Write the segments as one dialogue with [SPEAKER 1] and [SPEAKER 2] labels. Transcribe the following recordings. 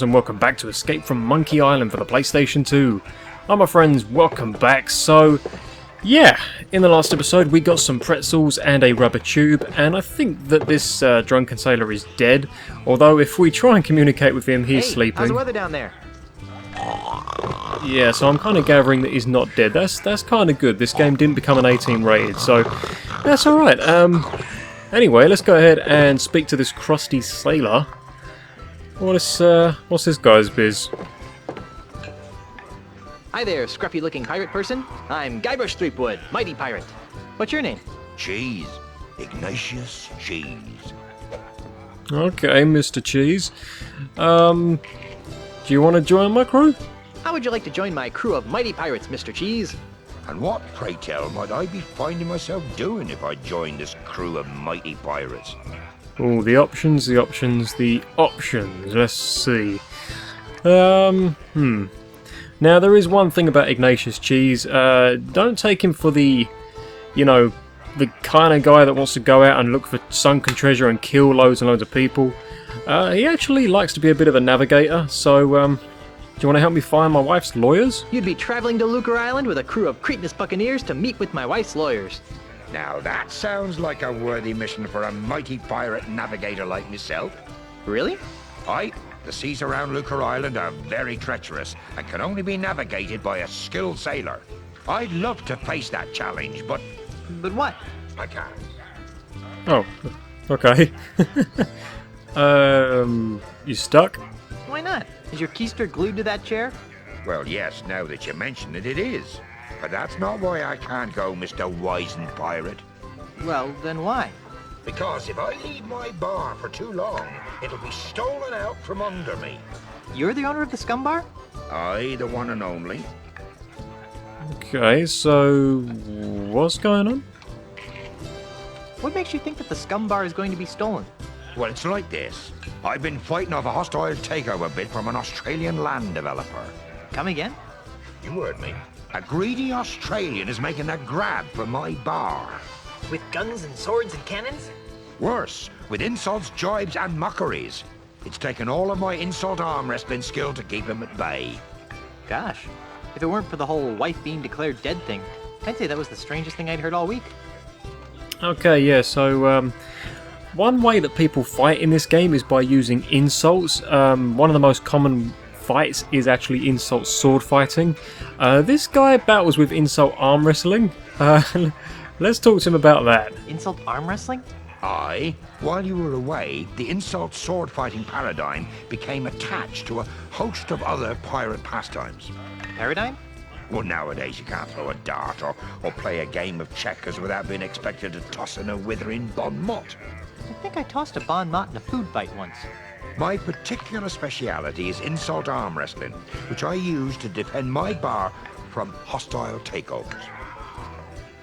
[SPEAKER 1] And welcome back to Escape from Monkey Island for the PlayStation 2. Hi my friends, welcome back. So, yeah, in the last episode we got some pretzels and a rubber tube, and I think that this drunken sailor is dead, although if we try and communicate with him, he's sleeping.
[SPEAKER 2] How's the weather down there?
[SPEAKER 1] Yeah, so I'm kind of gathering that he's not dead. That's kind of good. This game didn't become an 18 rated, so that's alright. Anyway, let's go ahead and speak to this crusty sailor. What's this guy's biz?
[SPEAKER 2] Hi there, scruffy-looking pirate person. I'm Guybrush Threepwood, mighty pirate. What's your name?
[SPEAKER 3] Cheese. Ignatius Cheese.
[SPEAKER 1] Okay, Mr. Cheese. Do you want to join my crew?
[SPEAKER 2] How would you like to join my crew of mighty pirates, Mr. Cheese?
[SPEAKER 3] And what, pray tell, might I be finding myself doing if I joined this crew of mighty pirates?
[SPEAKER 1] Oh, the options. Let's see. Now, there is one thing about Ignatius Cheese. Don't take him for the kind of guy that wants to go out and look for sunken treasure and kill loads and loads of people. He actually likes to be a bit of a navigator, so, do you want to help me find my wife's lawyers?
[SPEAKER 2] You'd be traveling to Lucre Island with a crew of Cretinous buccaneers to meet with my wife's lawyers.
[SPEAKER 3] Now that sounds like a worthy mission for a mighty pirate navigator like myself.
[SPEAKER 2] Really?
[SPEAKER 3] Aye, the seas around Lucre Island are very treacherous and can only be navigated by a skilled sailor. I'd love to face that challenge, but
[SPEAKER 2] But what?
[SPEAKER 3] I can't.
[SPEAKER 1] Oh, okay. You stuck?
[SPEAKER 2] Why not? Is your keister glued to that chair?
[SPEAKER 3] Well, yes, now that you mention it, it is. But that's not why I can't go, Mr. Wizened Pirate.
[SPEAKER 2] Well, then why?
[SPEAKER 3] Because if I leave my bar for too long, it'll be stolen out from under me.
[SPEAKER 2] You're the owner of the Scum Bar?
[SPEAKER 3] I, the one and only.
[SPEAKER 1] Okay, so what's going on?
[SPEAKER 2] What makes you think that the Scum Bar is going to be stolen?
[SPEAKER 3] Well, it's like this. I've been fighting off a hostile takeover bid from an Australian land developer.
[SPEAKER 2] Come again?
[SPEAKER 3] You heard me. A greedy Australian is making a grab for my bar.
[SPEAKER 2] With guns and swords and cannons?
[SPEAKER 3] Worse, with insults, jibes, and mockeries. It's taken all of my insult arm wrestling skill to keep him at bay.
[SPEAKER 2] Gosh, if it weren't for the whole wife being declared dead thing, I'd say that was the strangest thing I'd heard all week.
[SPEAKER 1] Okay, yeah, so, one way that people fight in this game is by using insults. One of the most common fights is actually insult sword fighting. This guy battles with insult arm wrestling. Let's talk to him about that.
[SPEAKER 2] Insult arm wrestling?
[SPEAKER 3] Aye. While you were away, the insult sword fighting paradigm became attached to a host of other pirate pastimes.
[SPEAKER 2] Paradigm?
[SPEAKER 3] Well, nowadays you can't throw a dart or play a game of checkers without being expected to toss in a withering bon mot.
[SPEAKER 2] I think I tossed a bon mot in a food fight once.
[SPEAKER 3] My particular speciality is insult arm wrestling, which I use to defend my bar from hostile takeovers.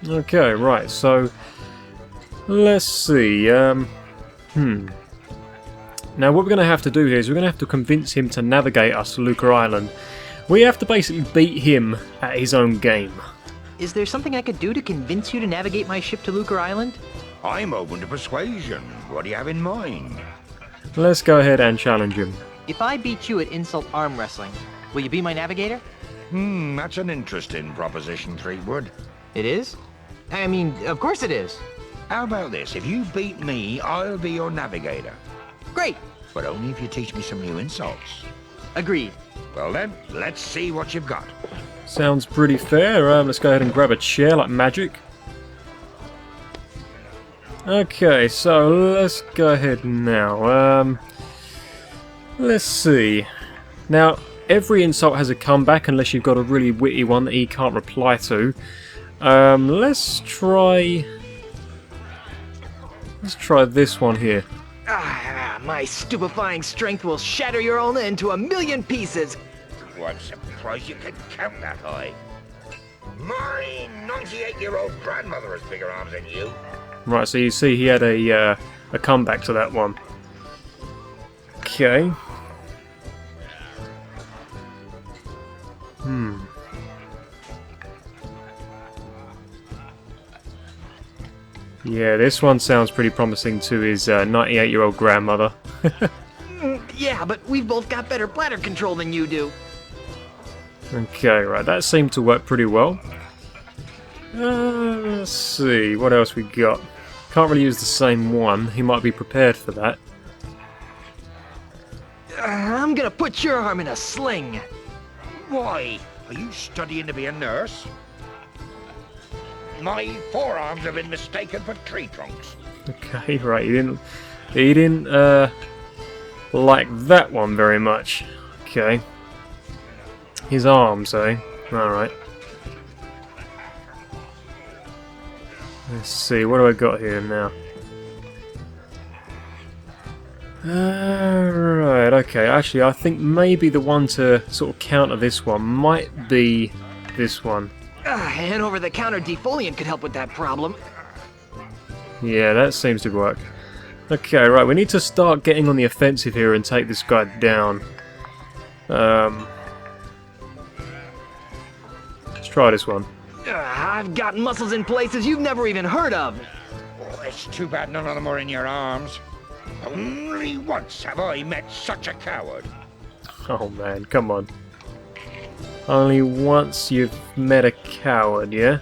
[SPEAKER 1] Okay, right, so let's see. Now what we're going to have to do here is we're going to have to convince him to navigate us to Lucre Island. We have to basically beat him at his own game.
[SPEAKER 2] Is there something I could do to convince you to navigate my ship to Lucre Island?
[SPEAKER 3] I'm open to persuasion. What do you have in mind?
[SPEAKER 1] Let's go ahead and challenge him.
[SPEAKER 2] If I beat you at insult arm wrestling, will you be my navigator?
[SPEAKER 3] That's an interesting proposition, Threepwood.
[SPEAKER 2] It is? I mean, of course it is.
[SPEAKER 3] How about this? If you beat me, I'll be your navigator.
[SPEAKER 2] Great.
[SPEAKER 3] But only if you teach me some new insults.
[SPEAKER 2] Agreed.
[SPEAKER 3] Well then, let's see what you've got.
[SPEAKER 1] Sounds pretty fair. Let's go ahead and grab a chair like magic. Okay, so let's go ahead now. Let's see. Now, every insult has a comeback unless you've got a really witty one that he can't reply to. Let's try this one here.
[SPEAKER 2] My stupefying strength will shatter your ulna into a million pieces.
[SPEAKER 3] Well, I'm surprised you can count that high. My 98-year-old grandmother has bigger arms than you.
[SPEAKER 1] Right, so you see he had a comeback to that one. Okay. Yeah, this one sounds pretty promising to his 98-year-old grandmother.
[SPEAKER 2] Yeah,
[SPEAKER 4] Yeah, but we've both got better bladder control than you do.
[SPEAKER 1] Okay, right, that seemed to work pretty well. Let's see, what else we got? Can't really use the same one, he might be prepared for that.
[SPEAKER 4] I'm gonna put your arm in a sling.
[SPEAKER 3] Why? Are you studying to be a nurse? My forearms have been mistaken for tree trunks.
[SPEAKER 1] Okay, right, he didn't like that one very much. Okay. His arms, eh? Alright. Let's see, what do I got here now? Right, okay, actually I think maybe the one to sort of counter this one might be this one.
[SPEAKER 4] An over-the-counter defoliant could help with that problem.
[SPEAKER 1] Yeah, that seems to work. Okay, right, we need to start getting on the offensive here and take this guy down. Let's try this one.
[SPEAKER 4] I've got muscles in places you've never even heard of.
[SPEAKER 3] Oh, it's too bad none of them are in your arms. Only once have I met such a coward.
[SPEAKER 1] Oh man, come on. Only once you've met a coward, yeah?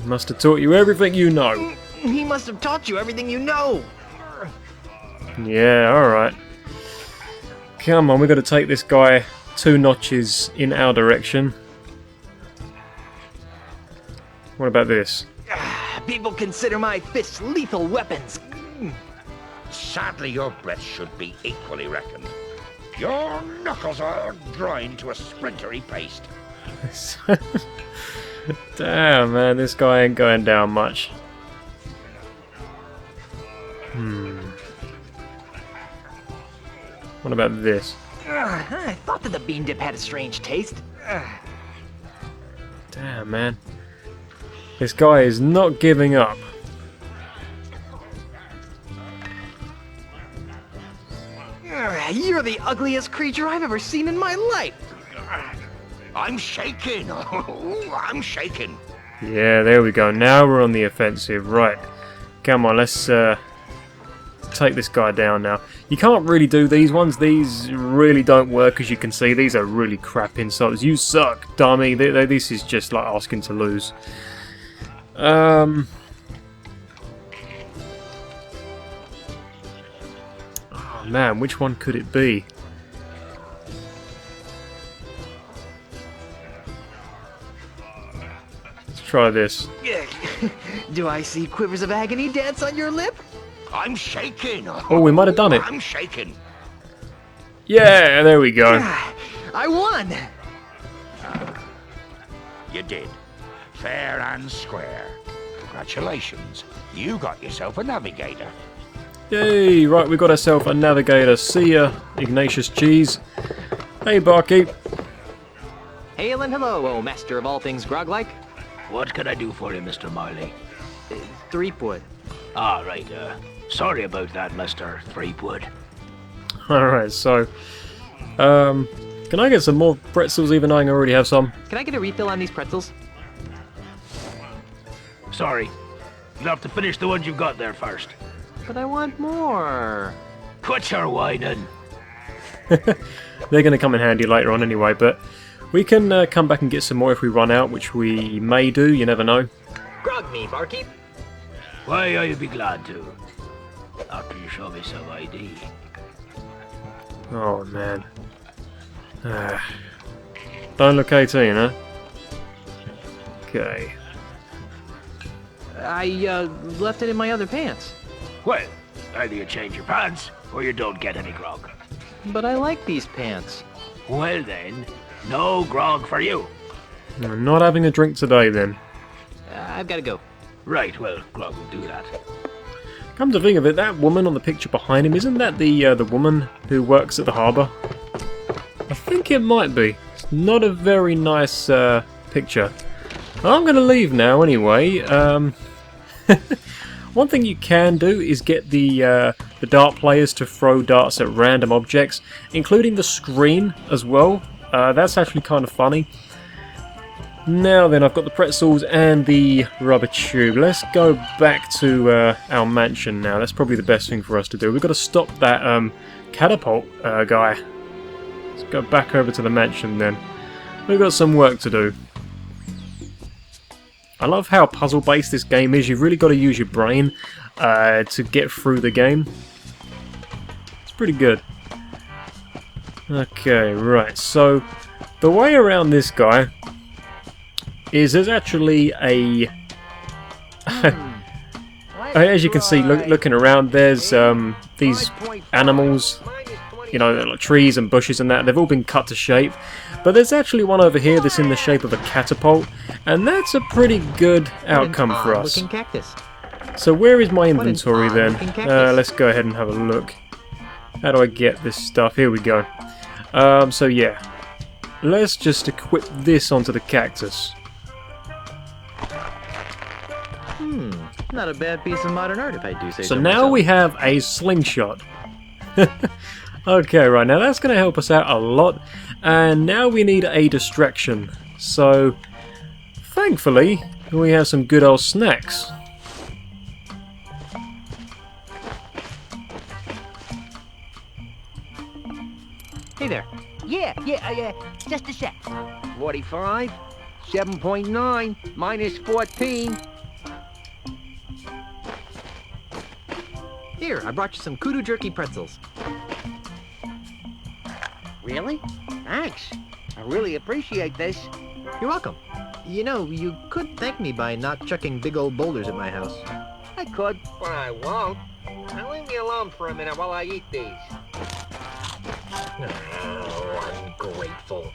[SPEAKER 1] Must have taught you everything you know.
[SPEAKER 4] He must have taught you everything you know.
[SPEAKER 1] Yeah, alright. Come on, we've got to take this guy 2 notches in our direction. What about this?
[SPEAKER 4] People consider my fists lethal weapons.
[SPEAKER 3] Sadly, your breath should be equally reckoned. Your knuckles are grind to a splintery paste.
[SPEAKER 1] Damn, man, this guy ain't going down much. What about this?
[SPEAKER 4] I thought that the bean dip had a strange taste.
[SPEAKER 1] Damn, man. This guy is not giving up.
[SPEAKER 4] You're the ugliest creature I've ever seen in my life.
[SPEAKER 3] I'm shaking. Oh, I'm shaking.
[SPEAKER 1] Yeah, there we go. Now we're on the offensive. Right. Come on, let's take this guy down now. You can't really do these ones. These really don't work, as you can see. These are really crap insults. You suck, dummy. This is just like asking to lose. Oh man, which one could it be? Let's try this.
[SPEAKER 4] Do I see quivers of agony dance on your lip?
[SPEAKER 3] I'm shaking.
[SPEAKER 1] Oh, we might have done it.
[SPEAKER 3] I'm shaking.
[SPEAKER 1] Yeah, there we go.
[SPEAKER 4] I won!
[SPEAKER 3] You did. Fair and square. Congratulations. You got yourself a navigator.
[SPEAKER 1] Yay, right, we got ourselves a navigator. See ya, Ignatius Cheese. Hey, Barkeep.
[SPEAKER 2] Hail and hello, oh master of all things grog-like.
[SPEAKER 5] What can I do for you, Mr. Marley?
[SPEAKER 2] Threepwood.
[SPEAKER 5] Ah, right, sorry about that, Mr. Threepwood.
[SPEAKER 1] Alright, so... can I get some more pretzels even though I already have some?
[SPEAKER 2] Can I get a refill on these pretzels?
[SPEAKER 5] Sorry. You'll have to finish the ones you've got there first.
[SPEAKER 2] But I want more.
[SPEAKER 5] Quit your whining.
[SPEAKER 1] They're going to come in handy later on anyway, but we can come back and get some more if we run out, which we may do, you never know.
[SPEAKER 2] Grog me, barkeep.
[SPEAKER 5] Why, I'll be glad to. After you show me some ID.
[SPEAKER 1] Oh, man. Don't look 18, huh? Okay.
[SPEAKER 2] I left it in my other pants.
[SPEAKER 5] Well, either you change your pants, or you don't get any grog.
[SPEAKER 2] But I like these pants.
[SPEAKER 5] Well then, no grog for you.
[SPEAKER 1] I'm not having a drink today, then.
[SPEAKER 2] I've got to go.
[SPEAKER 5] Right, well, grog will do that.
[SPEAKER 1] Come to think of it, that woman on the picture behind him, isn't that the woman who works at the harbour? I think it might be. It's not a very nice picture. I'm going to leave now anyway. One thing you can do is get the dart players to throw darts at random objects, including the screen as well. That's actually kind of funny. Now then, I've got the pretzels and the rubber tube. Let's go back to our mansion now. That's probably the best thing for us to do. We've got to stop that catapult guy. Let's go back over to the mansion then. We've got some work to do. I love how puzzle-based this game is. You've really got to use your brain to get through the game. It's pretty good. Okay, right. So, the way around this guy is there's actually a... As you can see, looking around, there's these animals, you know, like trees and bushes and that. They've all been cut to shape. But there's actually one over here that's in the shape of a catapult, and that's a pretty good outcome for us.
[SPEAKER 2] Looking cactus.
[SPEAKER 1] So where is my inventory then?
[SPEAKER 2] odd-looking cactus.
[SPEAKER 1] Let's go ahead and have a look. How do I get this stuff? Here we go. So yeah, let's just equip this onto the cactus.
[SPEAKER 2] Not a bad piece of modern art, if I do say so.
[SPEAKER 1] So now
[SPEAKER 2] myself.
[SPEAKER 1] we have a slingshot. Okay, right, now that's going to help us out a lot. And now we need a distraction. So, thankfully, we have some good old snacks.
[SPEAKER 2] Hey there.
[SPEAKER 6] Yeah, just a sec.
[SPEAKER 5] 45, 7.9, minus 14.
[SPEAKER 2] Here, I brought you some kudu jerky pretzels.
[SPEAKER 5] Really? Thanks. I really appreciate this.
[SPEAKER 2] You're welcome. You know, you could thank me by not chucking big old boulders at my house.
[SPEAKER 5] I could, but I won't. Now leave me alone for a minute while I eat these. Oh, ungrateful.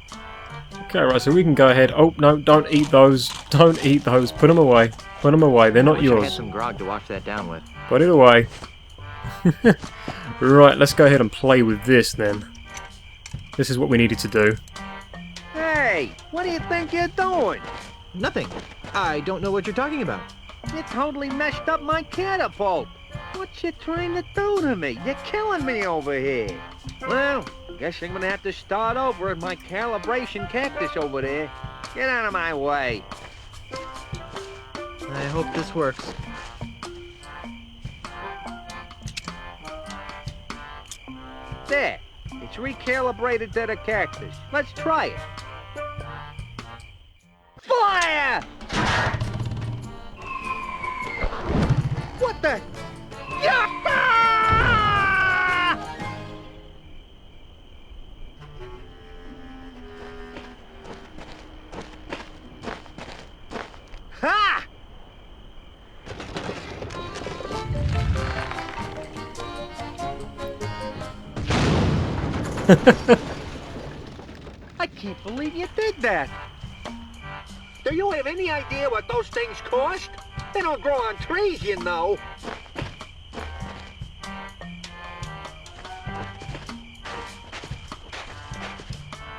[SPEAKER 1] Okay, right, so we can go ahead. Oh, no, don't eat those. Don't eat those. Put them away. Put them away. They're not
[SPEAKER 2] I wish I had
[SPEAKER 1] yours.
[SPEAKER 2] some grog to wash that down with.
[SPEAKER 1] Put it away. Right, let's go ahead and play with this then. This is what we needed to do.
[SPEAKER 5] Hey, what do you think you're doing?
[SPEAKER 2] Nothing. I don't know what you're talking about.
[SPEAKER 5] You totally messed up my catapult. What you trying to do to me? You're killing me over here. Well, guess I'm gonna have to start over at my calibration cactus over there. Get out of my way.
[SPEAKER 2] I hope this works.
[SPEAKER 5] There. It's recalibrated to the cactus. Let's try it. Fire! What the? Yappa! Ha! I can't believe you did that. Do you have any idea what those things cost? They don't grow on trees, you know.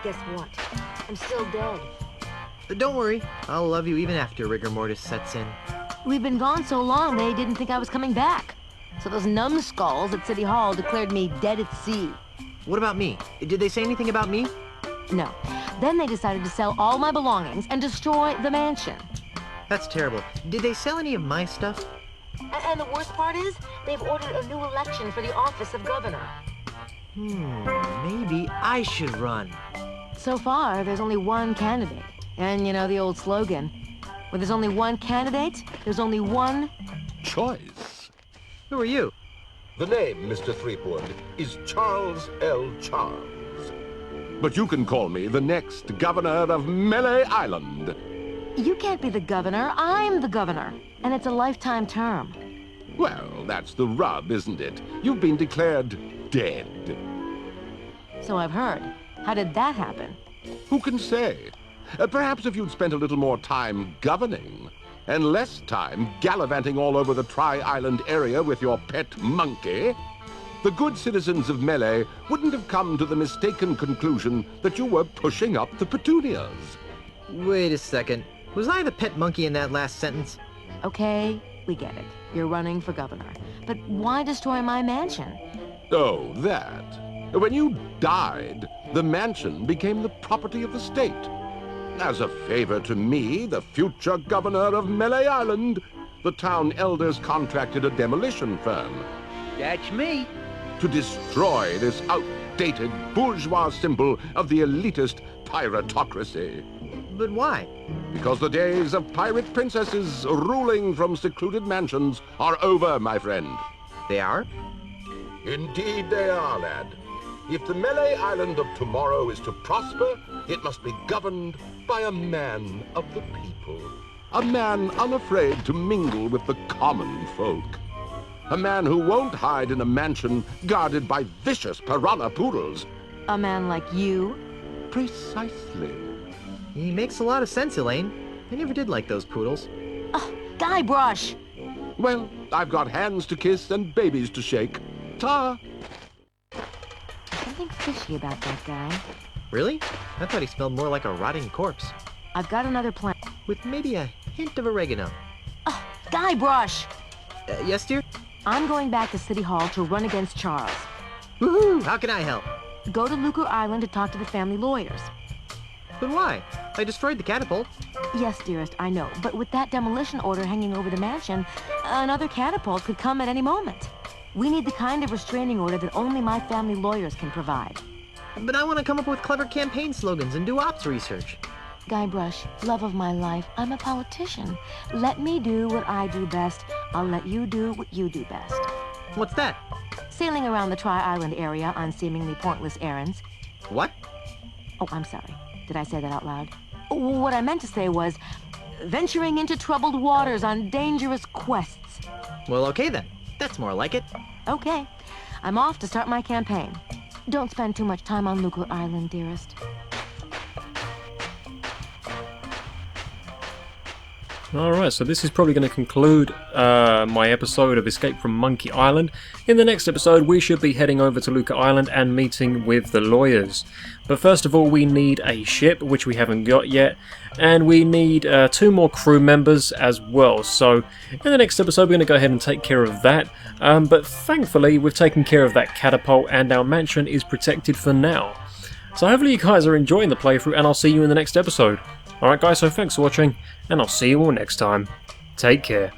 [SPEAKER 6] Guess what? I'm still dead.
[SPEAKER 2] But don't worry, I'll love you even after rigor mortis sets in.
[SPEAKER 6] We've been gone so long, they didn't think I was coming back. So those numbskulls at City Hall declared me dead at sea.
[SPEAKER 2] What about me? Did they say anything about me?
[SPEAKER 6] No. Then they decided to sell all my belongings and destroy the mansion.
[SPEAKER 2] That's terrible. Did they sell any of my stuff?
[SPEAKER 6] And the worst part is, they've ordered a new election for the office of governor.
[SPEAKER 2] Maybe I should run.
[SPEAKER 6] So far, there's only one candidate. And you know the old slogan, where there's only one candidate, there's only one...
[SPEAKER 7] choice.
[SPEAKER 2] Who are you?
[SPEAKER 7] The name, Mr. Threepwood, is Charles L. Charles. But you can call me the next governor of Melee Island.
[SPEAKER 6] You can't be the governor, I'm the governor. And it's a lifetime term.
[SPEAKER 7] Well, that's the rub, isn't it? You've been declared dead.
[SPEAKER 6] So I've heard. How did that happen?
[SPEAKER 7] Who can say? Perhaps if you'd spent a little more time governing, and less time gallivanting all over the Tri-Island area with your pet monkey, the good citizens of Melee wouldn't have come to the mistaken conclusion that you were pushing up the petunias.
[SPEAKER 2] Wait a second. Was I the pet monkey in that last sentence?
[SPEAKER 6] Okay, we get it. You're running for governor. But why destroy my mansion?
[SPEAKER 7] Oh, that. When you died, the mansion became the property of the state. As a favor to me, the future governor of Melee Island, the town elders contracted a demolition firm.
[SPEAKER 5] That's me.
[SPEAKER 7] to destroy this outdated bourgeois symbol of the elitist piratocracy.
[SPEAKER 2] But why?
[SPEAKER 7] Because the days of pirate princesses ruling from secluded mansions are over, my friend.
[SPEAKER 2] They are?
[SPEAKER 7] Indeed they are, lad. If the Melee Island of tomorrow is to prosper, it must be governed by a man of the people. A man unafraid to mingle with the common folk. A man who won't hide in a mansion guarded by vicious piranha poodles.
[SPEAKER 6] A man like you?
[SPEAKER 7] Precisely.
[SPEAKER 2] He makes a lot of sense, Elaine. I never did like those poodles.
[SPEAKER 6] Guybrush!
[SPEAKER 7] Well, I've got hands to kiss and babies to shake. Ta!
[SPEAKER 6] Something fishy about that guy.
[SPEAKER 2] Really? I thought he smelled more like a rotting corpse.
[SPEAKER 6] I've got another plan.
[SPEAKER 2] With maybe a hint of oregano.
[SPEAKER 6] Guybrush!
[SPEAKER 2] Yes, dear?
[SPEAKER 6] I'm going back to City Hall to run against Charles.
[SPEAKER 2] Woohoo! How can I help?
[SPEAKER 6] Go to Lucre Island to talk to the family lawyers.
[SPEAKER 2] But why? I destroyed the catapult.
[SPEAKER 6] Yes, dearest, I know. But with that demolition order hanging over the mansion, another catapult could come at any moment. We need the kind of restraining order that only my family lawyers can provide.
[SPEAKER 2] But I want to come up with clever campaign slogans and do ops research.
[SPEAKER 6] Guybrush, love of my life, I'm a politician. Let me do what I do best. I'll let you do what you do best.
[SPEAKER 2] What's that?
[SPEAKER 6] Sailing around the Tri-Island area on seemingly pointless errands.
[SPEAKER 2] What?
[SPEAKER 6] Oh, I'm sorry. Did I say that out loud? What I meant to say was venturing into troubled waters on dangerous quests.
[SPEAKER 2] Well, okay then. That's more like it.
[SPEAKER 6] Okay. I'm off to start my campaign. Don't spend too much time on Lucre Island, dearest.
[SPEAKER 1] Alright, so this is probably going to conclude my episode of Escape from Monkey Island. In the next episode, we should be heading over to Lucre Island and meeting with the lawyers. But first of all, we need a ship, which we haven't got yet, and we need 2 more crew members as well. So in the next episode, we're going to go ahead and take care of that. But thankfully, we've taken care of that catapult, and our mansion is protected for now. So hopefully you guys are enjoying the playthrough, and I'll see you in the next episode. Alright guys, so thanks for watching, and I'll see you all next time. Take care.